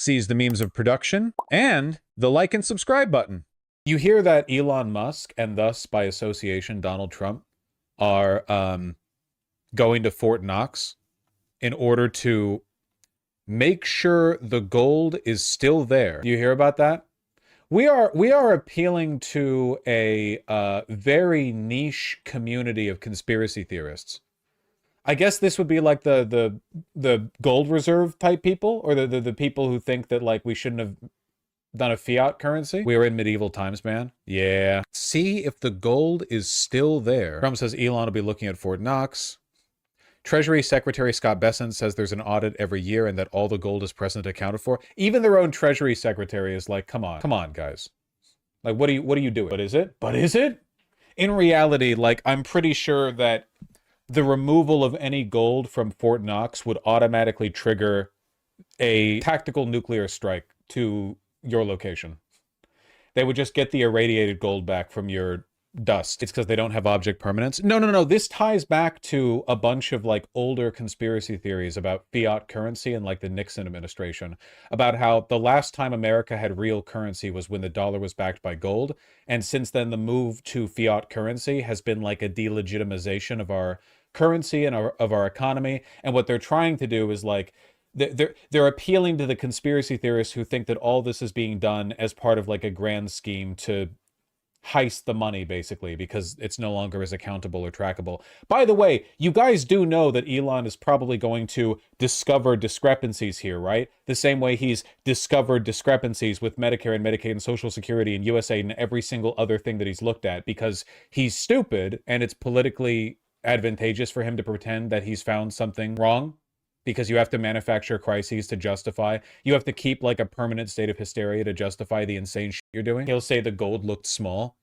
sees the means of production, and the like and subscribe button. You hear that Elon Musk, and thus by association Donald Trump, are going to Fort Knox in order to make sure the gold is still there. You hear about that? We are appealing to a very niche community of conspiracy theorists. I guess this would be like the gold reserve type people, or the people who think that like we shouldn't have done a fiat currency. We are in medieval times, man. Yeah. See if the gold is still there. Trump says Elon will be looking at Fort Knox. Treasury Secretary Scott Bessent says there's an audit every year and that all the gold is present accounted for. Even their own Treasury Secretary is like, come on, guys. Like, what are you doing? But is it? But is it? In reality, like, I'm pretty sure that the removal of any gold from Fort Knox would automatically trigger a tactical nuclear strike to your location. They would just get the irradiated gold back from your dust. It's because they don't have object permanence. No. This ties back to a bunch of like older conspiracy theories about fiat currency and like the Nixon administration, about how the last time America had real currency was when the dollar was backed by gold. And since then, the move to fiat currency has been like a delegitimization of our currency and of our economy. And what they're trying to do is like, they're appealing to the conspiracy theorists who think that all this is being done as part of like a grand scheme to heist the money, basically, because it's no longer as accountable or trackable. By the way, you guys do know that Elon is probably going to discover discrepancies here, right? The same way he's discovered discrepancies with Medicare and Medicaid and Social Security and USAID and every single other thing that he's looked at, because he's stupid and it's politically advantageous for him to pretend that he's found something wrong, because you have to manufacture crises to justify. You have to keep like a permanent state of hysteria to justify the insane shit you're doing. He'll say the gold looked small.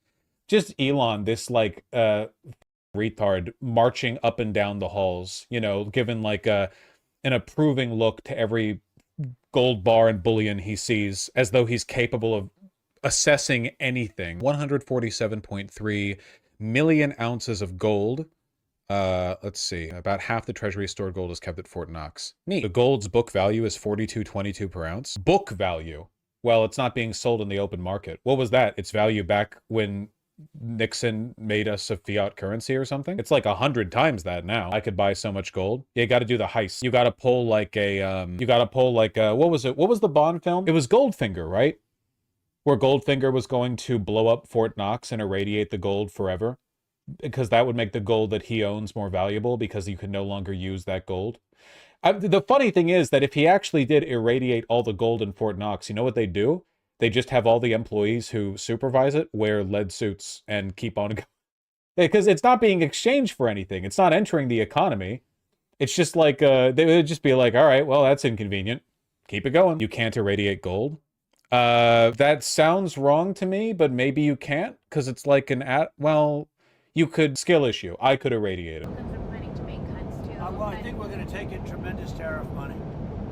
Just Elon, this like retard marching up and down the halls, you know, giving like an approving look to every gold bar and bullion he sees, as though he's capable of assessing anything. 147.3 million ounces of gold. Let's see, about half the treasury stored gold is kept at Fort Knox. Neat. The gold's book value is $42.22 per ounce. Book value. Well, it's not being sold in the open market. What was that? Its value back when Nixon made us a fiat currency or something? It's like 100 times that now. I could buy so much gold. You got to do the heist. You got to pull like what was it? What was the Bond film? It was Goldfinger, right? Where Goldfinger was going to blow up Fort Knox and irradiate the gold forever, because that would make the gold that he owns more valuable, because you could no longer use that gold. The funny thing is that if he actually did irradiate all the gold in Fort Knox, you know what they do? They just have all the employees who supervise it wear lead suits and keep on going. Because it's not being exchanged for anything. It's not entering the economy. It's just like, they would just be like, all right, well, that's inconvenient. Keep it going. You can't irradiate gold. That sounds wrong to me, but maybe you can't, because it's like well, you could, skill issue. I could irradiate it. Well, I think we're going to take in tremendous tariff money,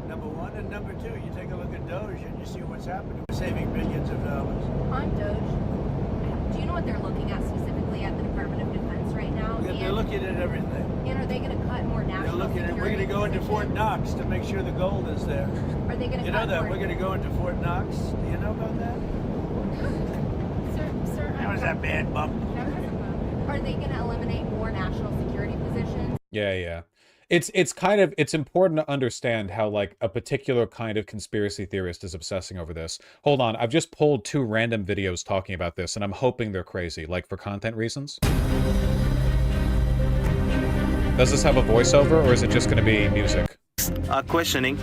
number one. And number two, you take a look at Doge and you see what's happening. We're saving billions of dollars. On Doge, do you know what they're looking at specifically at the Department of Defense right now? They're looking at everything. And are they going to cut more national security? We're going to go into Fort Knox to make sure the gold is there. Are they going to You know that we're going to go into Fort Knox? Do you know about that? Sir, That was that bad bump. Are they going to eliminate more national security positions? Yeah. It's important to understand how like a particular kind of conspiracy theorist is obsessing over this. Hold on, I've just pulled 2 random videos talking about this, and I'm hoping they're crazy, like for content reasons. Does this have a voiceover, or is it just going to be music? Are questioning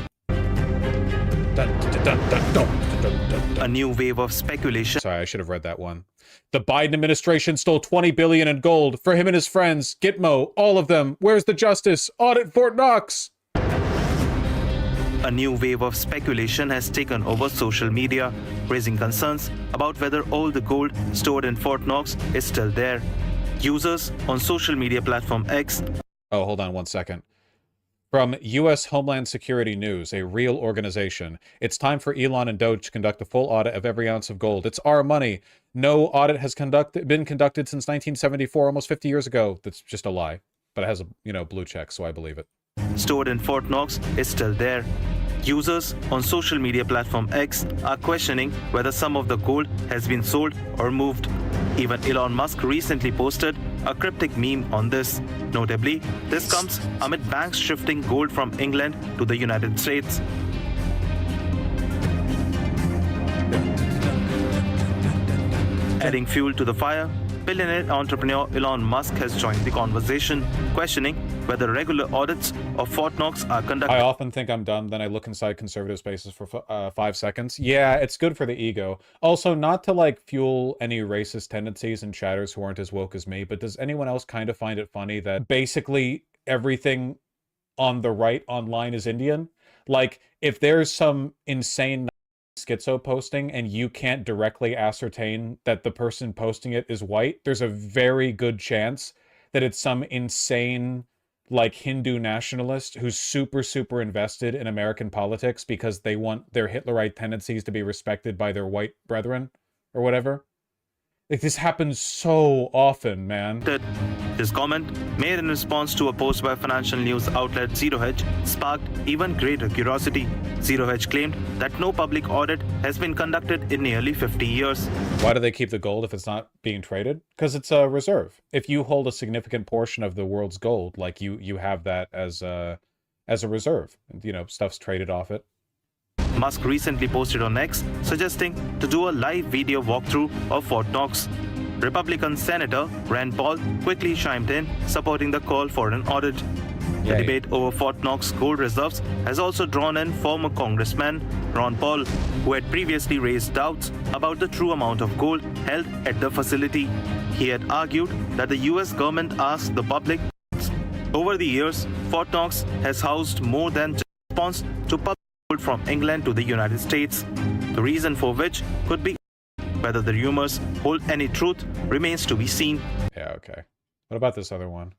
a new wave of speculation. Sorry, I should have read that one. The Biden administration stole $20 billion in gold for him and his friends. Gitmo, all of them. Where's the justice? Audit Fort Knox. A new wave of speculation has taken over social media, raising concerns about whether all the gold stored in Fort Knox is still there. Users on social media platform X. Oh, hold on one second. From U.S. Homeland Security News, a real organization. It's time for Elon and Doge to conduct a full audit of every ounce of gold. It's our money. No audit has been conducted since 1974, almost 50 years ago. That's just a lie. But it has a, blue check, so I believe it. Stored in Fort Knox is still there. Users on social media platform X are questioning whether some of the gold has been sold or moved. Even Elon Musk recently posted a cryptic meme on this. Notably, this comes amid banks shifting gold from England to the United States. Adding fuel to the fire, billionaire entrepreneur Elon Musk has joined the conversation, questioning whether regular audits of Fort Knox are conducted. I often think I'm dumb, then I look inside conservative spaces for 5 seconds. Yeah, it's good for the ego. Also, not to like fuel any racist tendencies and chatters who aren't as woke as me, but does anyone else kind of find it funny that basically everything on the right online is Indian? Like, if there's some insane schizo posting and you can't directly ascertain that the person posting it is white, there's a very good chance that it's some insane like Hindu nationalist who's super invested in American politics because they want their Hitlerite tendencies to be respected by their white brethren or whatever. Like, this happens so often, man. His comment, made in response to a post by financial news outlet Zero Hedge, sparked even greater curiosity. Zero Hedge claimed that no public audit has been conducted in nearly 50 years. Why do they keep the gold if it's not being traded? Because it's a reserve. If you hold a significant portion of the world's gold, like you have that as a reserve. You know, stuff's traded off it. Musk recently posted on X suggesting to do a live video walkthrough of Fort Knox. Republican Senator Rand Paul quickly chimed in, supporting the call for an audit. The debate over Fort Knox gold reserves has also drawn in former Congressman Ron Paul, who had previously raised doubts about the true amount of gold held at the facility. He had argued that the US government asked the public. Over the years, Fort Knox has housed more than just a response to public gold from England to the United States, the reason for which could be whether the rumors hold any truth remains to be seen. Yeah, okay. What about this other one?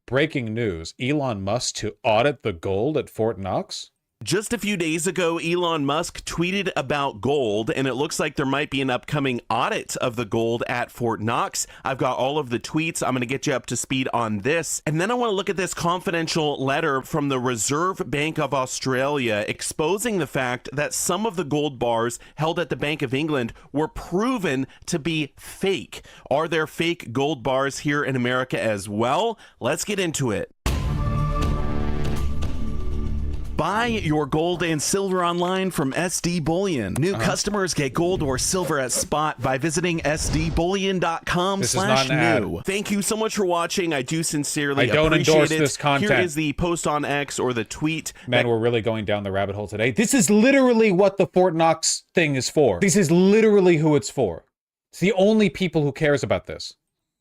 Breaking news, Elon Musk to audit the gold at Fort Knox? Just a few days ago, Elon Musk tweeted about gold, and it looks like there might be an upcoming audit of the gold at Fort Knox. I've got all of the tweets. I'm going to get you up to speed on this. And then I want to look at this confidential letter from the Reserve Bank of Australia exposing the fact that some of the gold bars held at the Bank of England were proven to be fake. Are there fake gold bars here in America as well? Let's get into it. Buy your gold and silver online from SD Bullion. New customers get gold or silver at spot by visiting sdbullion.com/new. Thank you so much for watching. I do sincerely appreciate it. I don't endorse this content. Here is the post on X or the tweet. Man, we're really going down the rabbit hole today. This is literally what the Fort Knox thing is for. This is literally who it's for. It's the only people who cares about this.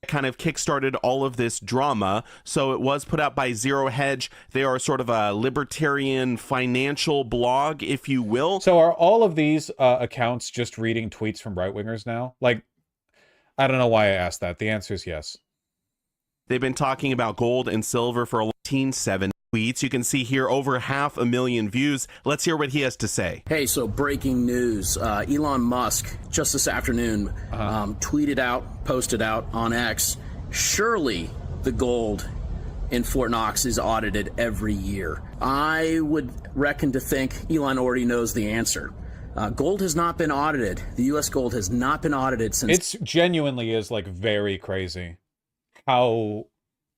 Kind of kickstarted all of this drama. So it was put out by Zero Hedge. They are sort of a libertarian financial blog, if you will. So are all of these accounts just reading tweets from right-wingers now? Like, I don't know why I asked that. The answer is yes. They've been talking about gold and silver for 1870 tweets. You can see here over 500,000 views. Let's hear what he has to say. Hey, so breaking news. Elon Musk just this afternoon tweeted out, posted out on X, surely the gold in Fort Knox is audited every year. I would reckon to think Elon already knows the answer. Gold has not been audited. The U.S. gold has not been audited since... It's genuinely is like very crazy how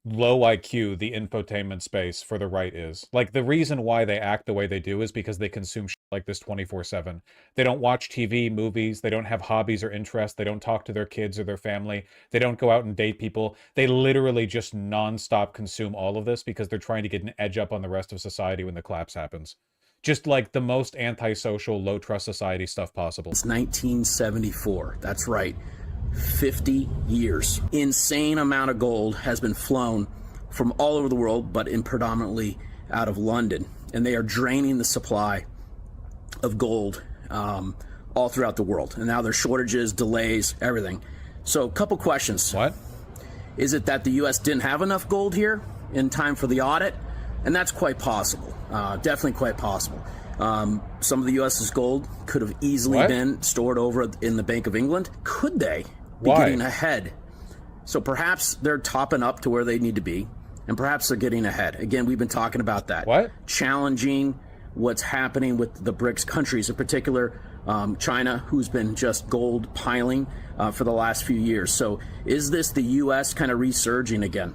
low IQ the infotainment space for the right is. Like, the reason why they act the way they do is because they consume shit like this 24/7. They don't watch TV, movies, they don't have hobbies or interests, they don't talk to their kids or their family, they don't go out and date people. They literally just non-stop consume all of this because they're trying to get an edge up on the rest of society when the collapse happens. Just like the most antisocial, low-trust society stuff possible. It's 1974. That's right. 50 years. Insane amount of gold has been flown from all over the world, but in predominantly out of London. And they are draining the supply of gold all throughout the world. And now there's shortages, delays, everything. So a couple questions. What? Is it that the U.S. didn't have enough gold here in time for the audit? And that's quite possible. Definitely quite possible. Some of the U.S.'s gold could have easily been stored over in the Bank of England. Could they be getting ahead? So perhaps they're topping up to where they need to be, and perhaps they're getting ahead. Again, we've been talking about that. What? Challenging what's happening with the BRICS countries, in particular China, who's been just gold piling for the last few years. So is this the U.S. kind of resurging again?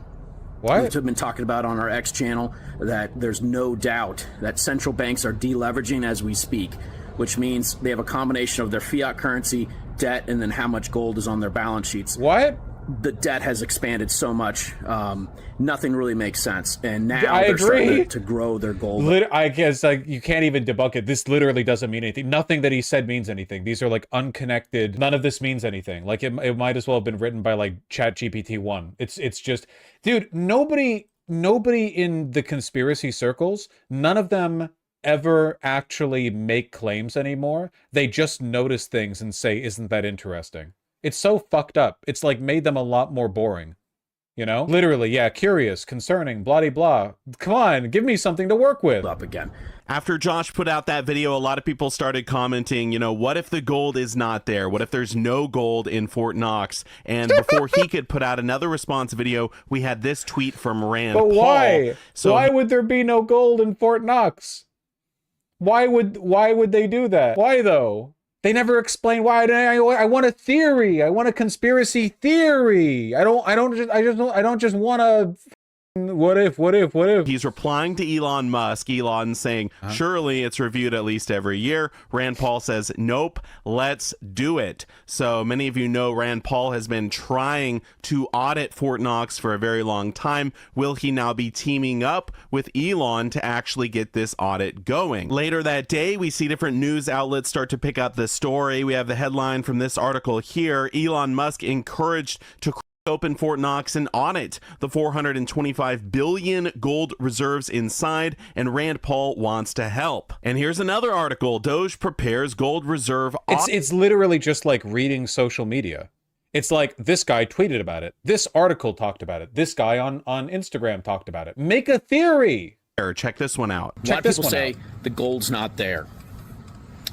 What? We've been talking about on our X channel that there's no doubt that central banks are deleveraging as we speak, which means they have a combination of their fiat currency, debt, and then how much gold is on their balance sheets. What? The debt has expanded so much, nothing really makes sense. And now I they're agree. starting to grow their gold. I guess like you can't even debunk it. This literally doesn't mean anything. Nothing that he said means anything. These are like unconnected. None of this means anything. Like it might as well have been written by like ChatGPT-1. It's just, dude, nobody in the conspiracy circles, none of them ever actually make claims anymore. They just notice things and say, isn't that interesting? It's so fucked up. It's like made them a lot more boring. You know? Literally, yeah, curious, concerning, blah-de-blah. Come on, give me something to work with. Up again. After Josh put out that video, a lot of people started commenting, you know, what if the gold is not there? What if there's no gold in Fort Knox? And before he could put out another response video, we had this tweet from Rand Paul. But why? So why would there be no gold in Fort Knox? Why would they do that? Why though? They never explain why. I want a theory. I want a conspiracy theory. I don't just want a what if. He's replying to Elon Musk. Elon saying, surely it's reviewed at least every year. Rand Paul says, nope, let's do it. So many of you know Rand Paul has been trying to audit Fort Knox for a very long time. Will he now be teaming up with Elon to actually get this audit going? Later that day, we see different news outlets start to pick up the story. We have the headline from this article here. Elon Musk encouraged to open Fort Knox and audit the 425 billion gold reserves inside, and Rand Paul wants to help. And here's another article. Doge prepares gold reserve audit. It's literally just like reading social media. It's like this guy tweeted about it. This article talked about it. This guy on Instagram talked about it. Make a theory. Check this one out. A lot of people say the gold's not there.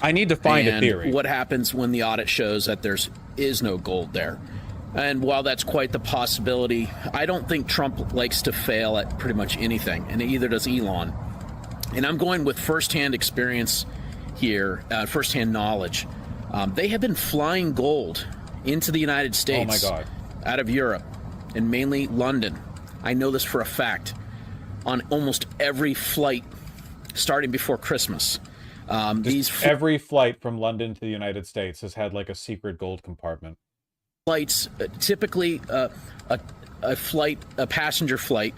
I need to find a theory. What happens when the audit shows that there is no gold there? And while that's quite the possibility, I don't think Trump likes to fail at pretty much anything, and neither does Elon. And I'm going with firsthand experience here, firsthand knowledge. They have been flying gold into the United States out of Europe, and mainly London. I know this for a fact. On almost every flight starting before Christmas. Every flight from London to the United States has had like a secret gold compartment. Flights, typically a passenger flight,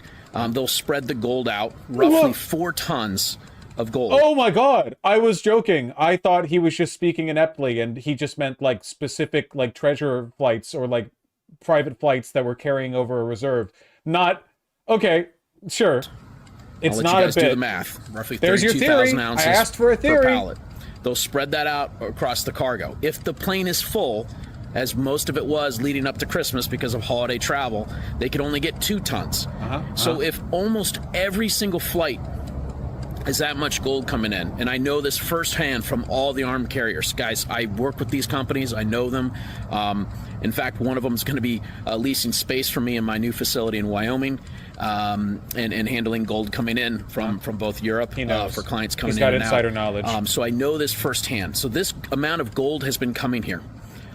they'll spread the gold out, roughly 4 tons of gold. Oh my God, I was joking. I thought he was just speaking ineptly and he just meant like specific like treasure flights or like private flights that were carrying over a reserve. Not, okay, sure. It's I'll let not you guys a bit. Do the math. Roughly There's your theory. 32,000 ounces I asked for a theory. per pallet. They'll spread that out across the cargo. If the plane is full, as most of it was leading up to Christmas because of holiday travel, they could only get 2 tons. So if almost every single flight is that much gold coming in, and I know this firsthand from all the armed carriers. Guys, I work with these companies. I know them. In fact, one of them is going to be leasing space for me in my new facility in Wyoming, and handling gold coming in from both Europe for clients coming in and out. He's got insider knowledge. So I know this firsthand. So this amount of gold has been coming here.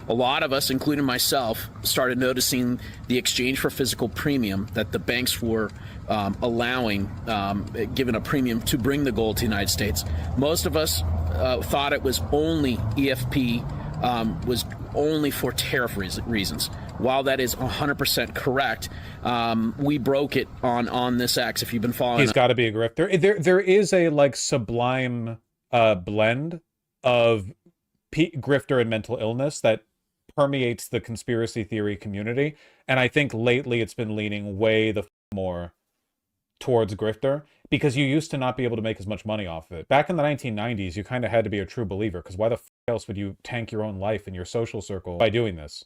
A lot of us, including myself, started noticing the exchange for physical premium that the banks were allowing, given a premium to bring the gold to the United States. Most of us thought it was only EFP, was only for tariff reasons. While that is 100% correct, we broke it on this X. If you've been following, he's got to be a grifter. There is a like sublime blend of grifter and mental illness that permeates the conspiracy theory community, and I think lately it's been leaning way the more towards grifter, because you used to not be able to make as much money off of it. Back in the 1990s, you kind of had to be a true believer, because why the else would you tank your own life and your social circle by doing this?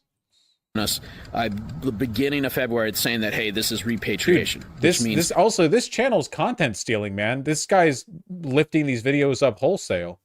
The beginning of February, it's saying that, hey, this is repatriation. Dude, this channel's content stealing, man. This guy's lifting these videos up wholesale.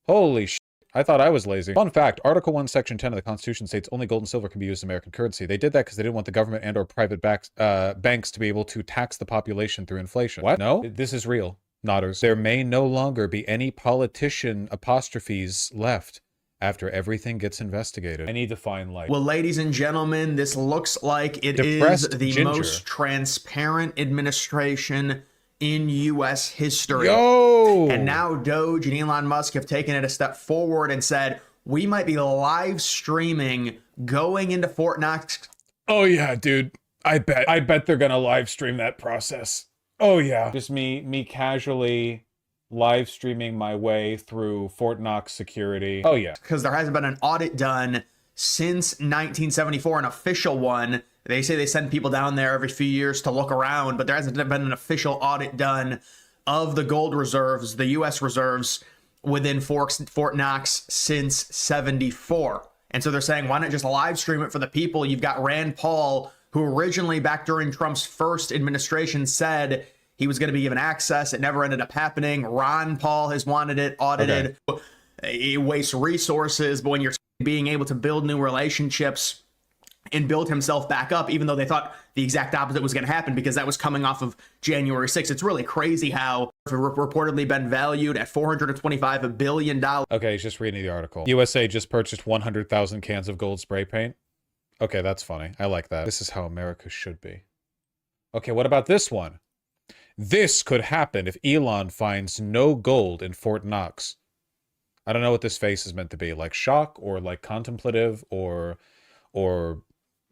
Holy shit. I thought I was lazy. Fun fact, Article 1, Section 10 of the Constitution states only gold and silver can be used as American currency. They did that because they didn't want the government and or private banks to be able to tax the population through inflation. What? No, this is real. Nodders. There may no longer be any politician apostrophes left after everything gets investigated. I need to find like... Well, ladies and gentlemen, this looks like it is Depressed the ginger. most transparent administration in U.S. history. Yo! And now Doge and Elon Musk have taken it a step forward and said, we might be live streaming going into Fort Knox. Oh yeah, dude. I bet they're gonna live stream that process. Oh yeah. Just me casually live streaming my way through Fort Knox security. Oh yeah. Because there hasn't been an audit done since 1974, an official one. They say they send people down there every few years to look around, but there hasn't been an official audit done of the gold reserves, the U.S. reserves within Fort Knox since 74. And so they're saying, why not just live stream it for the people? You've got Rand Paul, who originally back during Trump's first administration said he was going to be given access. It never ended up happening. Ron Paul has wanted it audited. Okay. It wastes resources, but when you're being able to build new relationships and build himself back up, even though they thought the exact opposite was going to happen because that was coming off of January 6th. It's really crazy how it reportedly been valued at $425 billion. Okay, he's just reading the article. USA just purchased 100,000 cans of gold spray paint. Okay, that's funny. I like that. This is how America should be. Okay, what about this one? This could happen if Elon finds no gold in Fort Knox. I don't know what this face is meant to be. Like shock or like contemplative or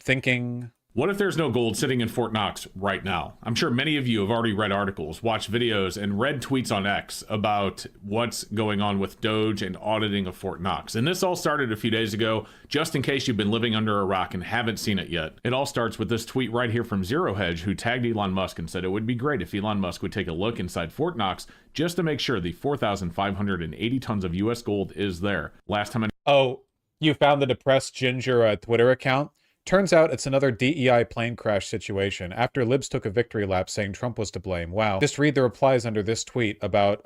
thinking. What if there's no gold sitting in Fort Knox right now? I'm sure many of you have already read articles, watched videos, and read tweets on X about what's going on with Doge and auditing of Fort Knox. And this all started a few days ago, just in case you've been living under a rock and haven't seen it yet. It all starts with this tweet right here from Zero Hedge, who tagged Elon Musk and said it would be great if Elon Musk would take a look inside Fort Knox just to make sure the 4,580 tons of US gold is there. Last time Oh, you found the Depressed Ginger Twitter account? Turns out it's another DEI plane crash situation after libs took a victory lap saying Trump was to blame. Wow. Just read the replies under this tweet about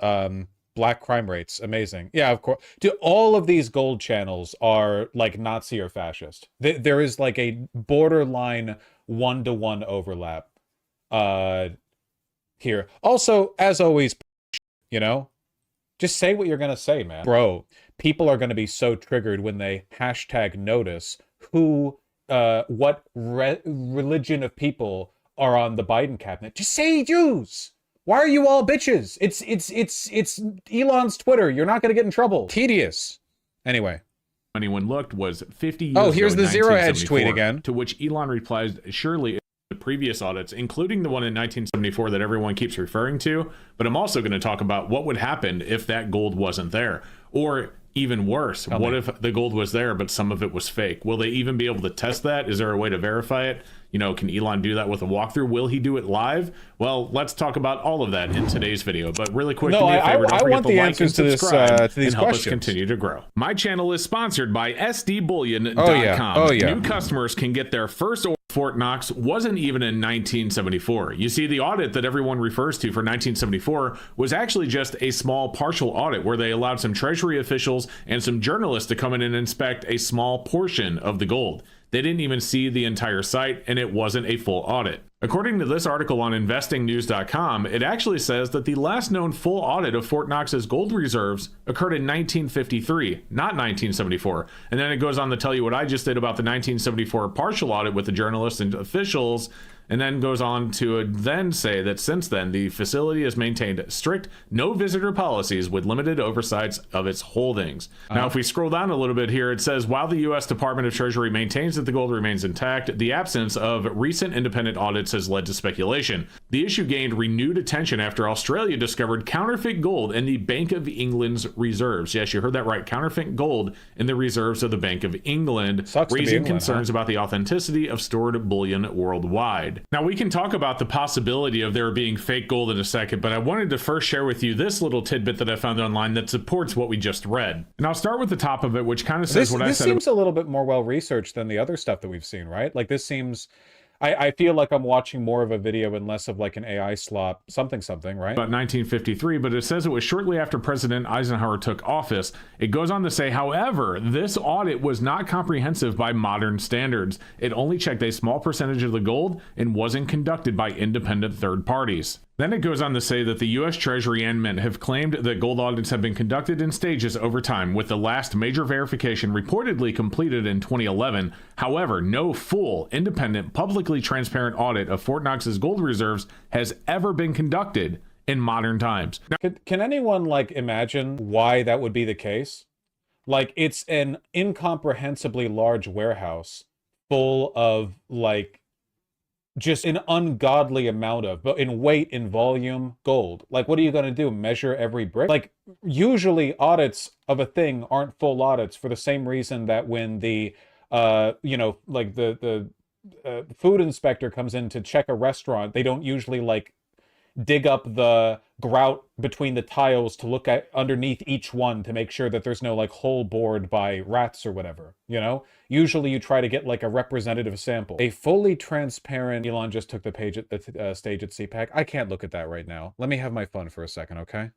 black crime rates. Amazing. Yeah, of course. Dude, all of these gold channels are like Nazi or fascist. There is like a borderline one-to-one overlap here. Also, as always, you know, just say what you're going to say, man. Bro, people are going to be so triggered when they hashtag notice who... what religion of people are on the Biden cabinet. Just say Jews. Why are you all bitches? It's Elon's Twitter. You're not going to get in trouble. Tedious. Anyway. anyone looked was 50 years Oh, here's ago, the Zero Hedge 1974, tweet again. To which Elon replies, surely the previous audits, including the one in 1974 that everyone keeps referring to, but I'm also going to talk about what would happen if that gold wasn't there. Or even worse, what if the gold was there, but some of it was fake? Will they even be able to test that? Is there a way to verify it? You know, can Elon do that with a walkthrough? Will he do it live? Well, let's talk about all of that in today's video. But really quick, do me a favor, don't forget to like and subscribe and help us continue to grow. My channel is sponsored by SDBullion.com. Oh yeah. New customers can get their first order. Fort Knox wasn't even in 1974. You see, the audit that everyone refers to for 1974 was actually just a small partial audit where they allowed some Treasury officials and some journalists to come in and inspect a small portion of the gold. They didn't even see the entire site, and it wasn't a full audit. According to this article on investingnews.com, it actually says that the last known full audit of Fort Knox's gold reserves occurred in 1953, not 1974. And then it goes on to tell you what I just did about the 1974 partial audit with the journalists and officials, and then goes on to then say that since then, the facility has maintained strict no visitor policies with limited oversights of its holdings. Now, if we scroll down a little bit here, it says, while the U.S. Department of Treasury maintains that the gold remains intact, the absence of recent independent audits has led to speculation. The issue gained renewed attention after Australia discovered counterfeit gold in the Bank of England's reserves. Yes, you heard that right. Counterfeit gold in the reserves of the Bank of England, raising concerns about the authenticity of stored bullion worldwide. Now, we can talk about the possibility of there being fake gold in a second, but I wanted to first share with you this little tidbit that I found online that supports what we just read. And I'll start with the top of it, which kind of says what I said. This seems a little bit more well-researched than the other stuff that we've seen, right? Like this seems... I feel like I'm watching more of a video and less of like an AI slop, something, right? About 1953, but it says it was shortly after President Eisenhower took office. It goes on to say, however, this audit was not comprehensive by modern standards. It only checked a small percentage of the gold and wasn't conducted by independent third parties. Then it goes on to say that the U.S. Treasury and Mint have claimed that gold audits have been conducted in stages over time, with the last major verification reportedly completed in 2011. However, no full, independent, publicly transparent audit of Fort Knox's gold reserves has ever been conducted in modern times. Now, Can anyone, like, imagine why that would be the case? Like, it's an incomprehensibly large warehouse full of, like, just an ungodly amount of, but in weight, in volume, gold. Like, what are you going to do? Measure every brick? Like, usually audits of a thing aren't full audits for the same reason that when the, you know, like the food inspector comes in to check a restaurant, they don't usually, like, dig up the grout between the tiles to look at underneath each one to make sure that there's no, like, hole bored by rats or whatever, you know? Usually you try to get, like, a representative sample. A fully transparent... Elon just took the page at the stage at CPAC. I can't look at that right now. Let me have my fun for a second, okay?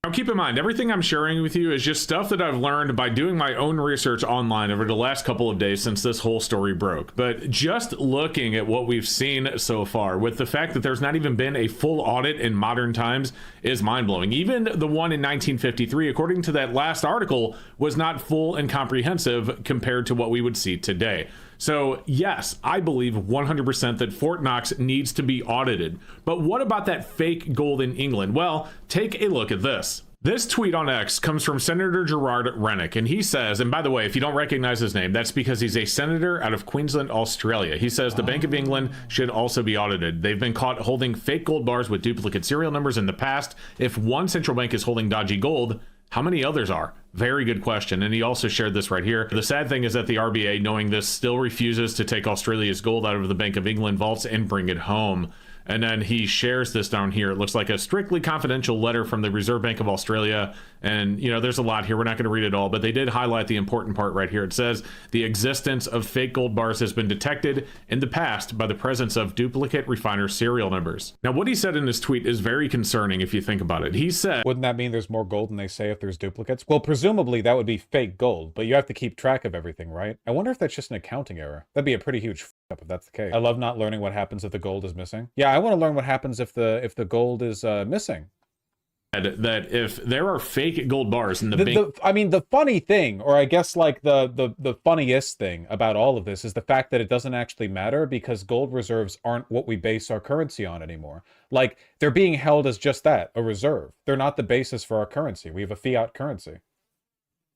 now keep in mind, everything I'm sharing with you is just stuff that I've learned by doing my own research online over the last couple of days since this whole story broke. But just looking at what we've seen so far, with the fact that there's not even been a full audit in modern times, is mind-blowing. Even the one in 1953, according to that last article, was not full and comprehensive compared to what we would see today. So yes, I believe 100% that Fort Knox needs to be audited. But what about that fake gold in England? Well, take a look at this. This tweet on X comes from Senator Gerard Rennick, and he says, and by the way, if you don't recognize his name, that's because he's a senator out of Queensland, Australia. He says the Bank of England should also be audited. They've been caught holding fake gold bars with duplicate serial numbers in the past. If one central bank is holding dodgy gold, how many others are? Very good question. And he also shared this right here. The sad thing is that the RBA, knowing this, still refuses to take Australia's gold out of the Bank of England vaults and bring it home. And then he shares this down here. It looks like a strictly confidential letter from the Reserve Bank of Australia. And, you know, there's a lot here. We're not going to read it all, but they did highlight the important part right here. It says the existence of fake gold bars has been detected in the past by the presence of duplicate refiner serial numbers. Now, what he said in this tweet is very concerning if you think about it. He said, wouldn't that mean there's more gold than they say if there's duplicates? Well, presumably that would be fake gold, but you have to keep track of everything, right? I wonder if that's just an accounting error. That'd be a pretty huge up if that's the case. I love not learning what happens if the gold is missing. Yeah, I want to learn what happens if the gold is missing. That if there are fake gold bars in the bank... I mean, the funny thing, or I guess like the funniest thing about all of this is the fact that it doesn't actually matter because gold reserves aren't what we base our currency on anymore. Like, they're being held as just that, a reserve. They're not the basis for our currency. We have a fiat currency.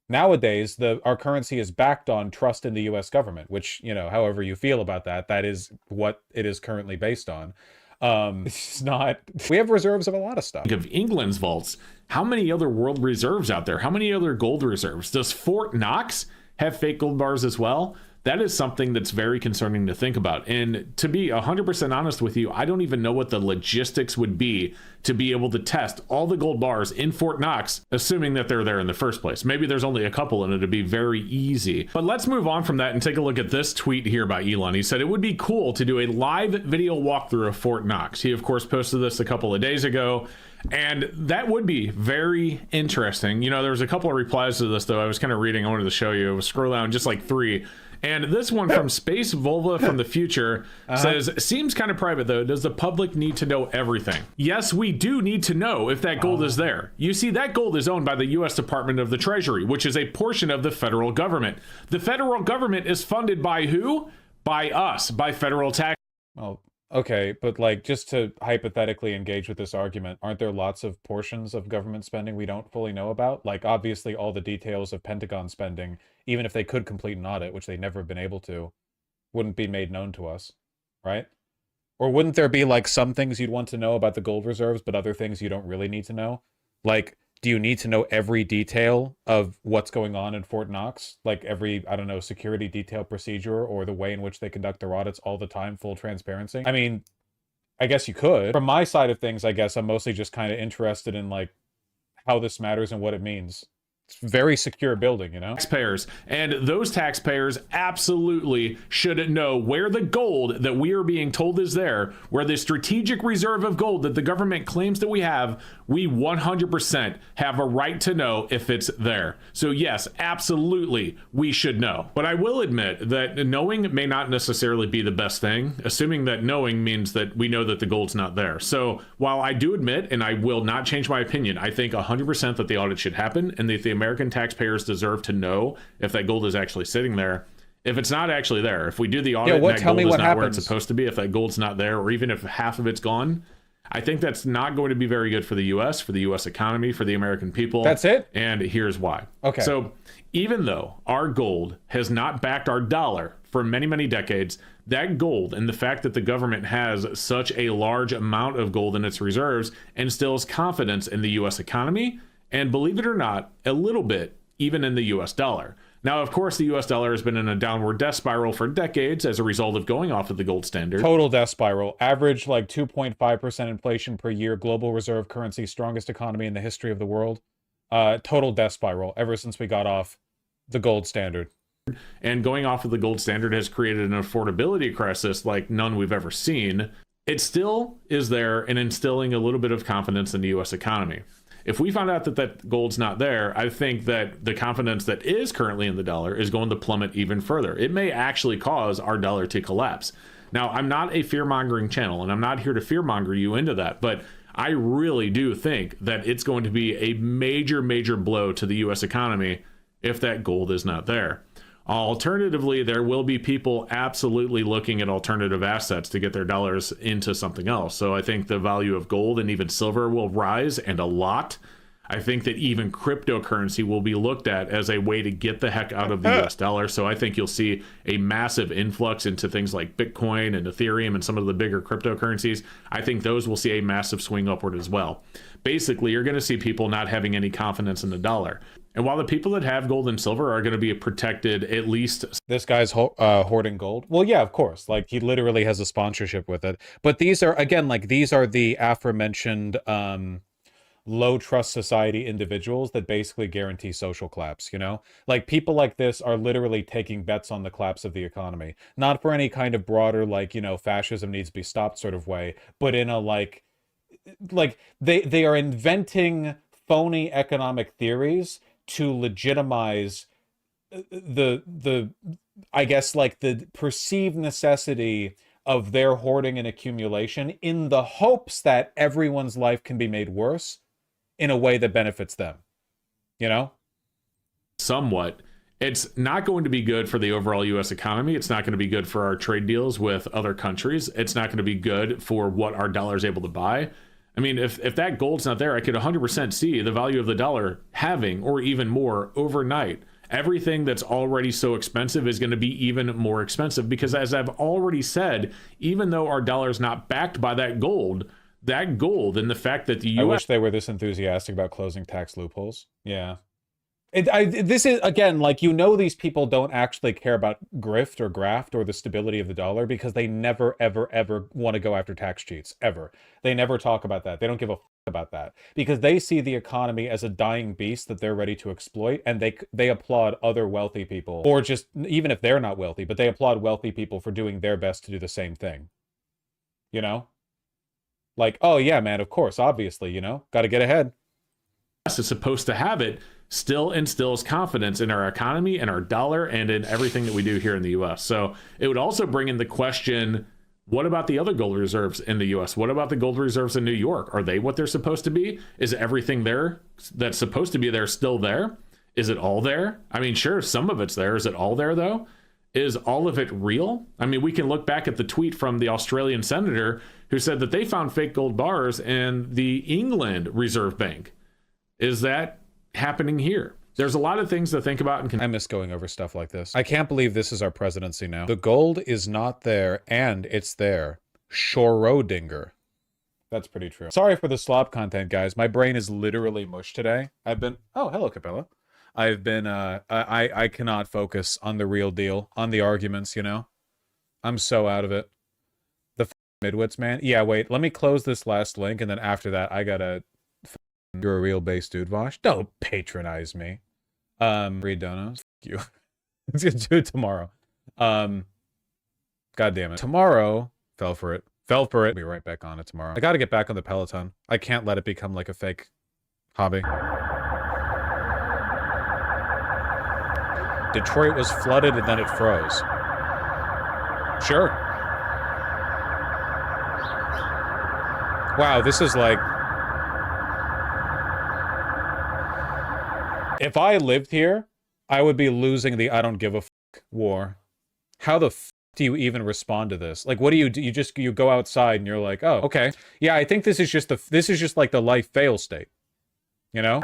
Nowadays, our currency is backed on trust in the U.S. government, which, you know, however you feel about that, that is what it is currently based on. It's not... We have reserves of a lot of stuff. Of England's vaults, how many other world reserves out there? How many other gold reserves? Does Fort Knox have fake gold bars as well? That is something that's very concerning to think about. And to be 100% honest with you, I don't even know what the logistics would be to be able to test all the gold bars in Fort Knox, assuming that they're there in the first place. Maybe there's only a couple and it'd be very easy. But let's move on from that and take a look at this tweet here by Elon. He said it would be cool to do a live video walkthrough of Fort Knox. He, of course, posted this a couple of days ago. And that would be very interesting. You know, there was a couple of replies to this, though. I was kind of reading. I wanted to show you. I was scrolling down just like 3. And this one from Space Vulva from the future says, seems kind of private though. Does the public need to know everything? Yes, we do need to know if that gold is there. You see, that gold is owned by the U.S. Department of the Treasury, which is a portion of the federal government. The federal government is funded by who? By us, by federal tax. Well, okay, but like, just to hypothetically engage with this argument, aren't there lots of portions of government spending we don't fully know about? Like, obviously, all the details of Pentagon spending, even if they could complete an audit, which they've never been able to, wouldn't be made known to us, right? Or wouldn't there be, like, some things you'd want to know about the gold reserves, but other things you don't really need to know? Like, do you need to know every detail of what's going on in Fort Knox? Like every, I don't know, security detail procedure or the way in which they conduct their audits all the time, full transparency? I mean, I guess you could. From my side of things, I guess I'm mostly just kind of interested in, like, how this matters and what it means. It's a very secure building, you know? Taxpayers, and those taxpayers absolutely should know where the gold that we are being told is there, where the strategic reserve of gold that the government claims that we 100% have a right to know if it's there. So yes, absolutely, we should know. But I will admit that knowing may not necessarily be the best thing, assuming that knowing means that we know that the gold's not there. So while I do admit, and I will not change my opinion, I think 100% that the audit should happen and that the American taxpayers deserve to know if that gold is actually sitting there. If it's not actually there, if we do the audit and that gold is not where it's supposed to be, if that gold's not there, or even if half of it's gone, I think that's not going to be very good for the U.S. economy, for the American people. That's it? And here's why. Okay. So even though our gold has not backed our dollar for many, many decades, that gold and the fact that the government has such a large amount of gold in its reserves instills confidence in the U.S. economy, and believe it or not, a little bit even in the U.S. dollar. Now, of course, the U.S. dollar has been in a downward death spiral for decades as a result of going off of the gold standard. Total death spiral. Average like 2.5% inflation per year. Global reserve currency. Strongest economy in the history of the world. Total death spiral ever since we got off the gold standard. And going off of the gold standard has created an affordability crisis like none we've ever seen. It still is there and instilling a little bit of confidence in the U.S. economy. If we find out that that gold's not there, I think that the confidence that is currently in the dollar is going to plummet even further. It may actually cause our dollar to collapse. Now, I'm not a fear-mongering channel, and I'm not here to fear-monger you into that, but I really do think that it's going to be a major, major blow to the U.S. economy if that gold is not there. Alternatively, there will be people absolutely looking at alternative assets to get their dollars into something else. So I think the value of gold and even silver will rise, and a lot. I think that even cryptocurrency will be looked at as a way to get the heck out of the US dollar. So I think you'll see a massive influx into things like Bitcoin and Ethereum and some of the bigger cryptocurrencies. I think those will see a massive swing upward as well. Basically, you're going to see people not having any confidence in the dollar. And while the people that have gold and silver are going to be protected, at least this guy's hoarding gold. Well, yeah, of course. Like, he literally has a sponsorship with it. But these are, again, like, these are the aforementioned low trust society individuals that basically guarantee social collapse, you know? Like, people like this are literally taking bets on the collapse of the economy. Not for any kind of broader, like, you know, fascism needs to be stopped sort of way, but in a, like they are inventing phony economic theories to legitimize the I guess, like, the perceived necessity of their hoarding and accumulation in the hopes that everyone's life can be made worse in a way that benefits them, you know? Somewhat. It's not going to be good for the overall U.S. economy. It's not going to be good for our trade deals with other countries. It's not going to be good for what our dollar is able to buy. I mean, if that gold's not there, I could 100% see the value of the dollar having, or even more, overnight. Everything that's already so expensive is going to be even more expensive because, as I've already said, even though our dollar is not backed by that gold and the fact that the U.S. I wish they were this enthusiastic about closing tax loopholes. Yeah. This is, again, like, you know, these people don't actually care about grift or graft or the stability of the dollar because they never, ever, ever want to go after tax cheats, ever. They never talk about that. They don't give a about that because they see the economy as a dying beast that they're ready to exploit, and they applaud other wealthy people, or just, even if they're not wealthy, but they applaud wealthy people for doing their best to do the same thing. You know? Like, oh yeah, man, of course, obviously, you know, got to get ahead. Is supposed to have it still instills confidence in our economy and our dollar and in everything that we do here in the U.S. So it would also bring in the question, what about the other gold reserves in the U.S.? What about the gold reserves in New York? Are they what they're supposed to be? Is everything there that's supposed to be there still there? Is it all there? I mean, sure, some of it's there. Is it all there, though? Is all of it real? I mean, we can look back at the tweet from the Australian senator who said that they found fake gold bars in the England Reserve Bank. Is that happening here? There's a lot of things to think about. And I miss going over stuff like this. I can't believe this is our presidency now. The gold is not there, and it's there. Schrodinger. That's pretty true. Sorry for the slop content, guys. My brain is literally mush today. I've been... Oh, hello, Capella. I've been... I cannot focus on the real deal, on the arguments, you know? I'm so out of it. The midwits, man. Yeah, wait. Let me close this last link, and then after that, I gotta... You're a real bass dude, Vaush. Don't patronize me. Read donos. F you. Let's just do it tomorrow. God damn it. Tomorrow, fell for it. Fell for it. Be right back on it tomorrow. I gotta get back on the Peloton. I can't let it become like a fake hobby. Detroit was flooded and then it froze. Sure. Wow, this is like... If I lived here, I would be losing the I don't give a fuck war. How the fuck do you even respond to this? Like, what do? You go outside and you're like, oh, okay. Yeah, I think this is just like the life fail state. You know?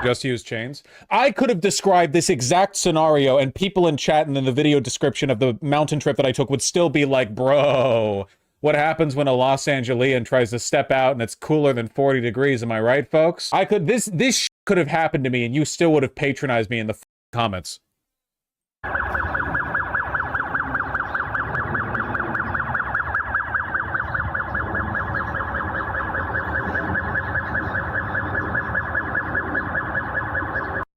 Just use chains. I could have described this exact scenario and people in chat and in the video description of the mountain trip that I took would still be like, bro, what happens when a Los Angelian tries to step out and it's cooler than 40 degrees? Am I right, folks? This could have happened to me and you still would have patronized me in the comments.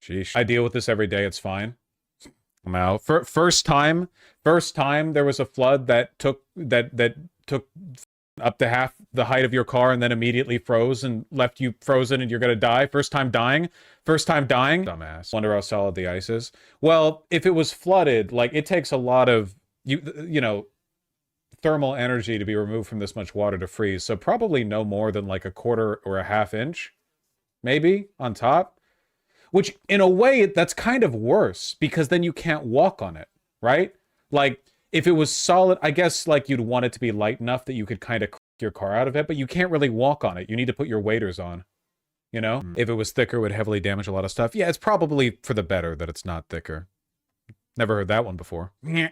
Sheesh. I deal with this every day. It's fine. I'm out. First time there was a flood that took up to half the height of your car and then immediately froze and left you frozen and you're gonna die. First time dying. Dumbass. Wonder how solid the ice is. Well, if it was flooded, like it takes a lot of you know thermal energy to be removed from this much water to freeze. So probably no more than like a quarter or a half inch, maybe on top. Which, in a way, that's kind of worse, because then you can't walk on it, right? Like, if it was solid, I guess, like, you'd want it to be light enough that you could kind of crack your car out of it, but you can't really walk on it. You need to put your waders on, you know? If it was thicker, it would heavily damage a lot of stuff. Yeah, it's probably for the better that it's not thicker. Never heard that one before. Okay.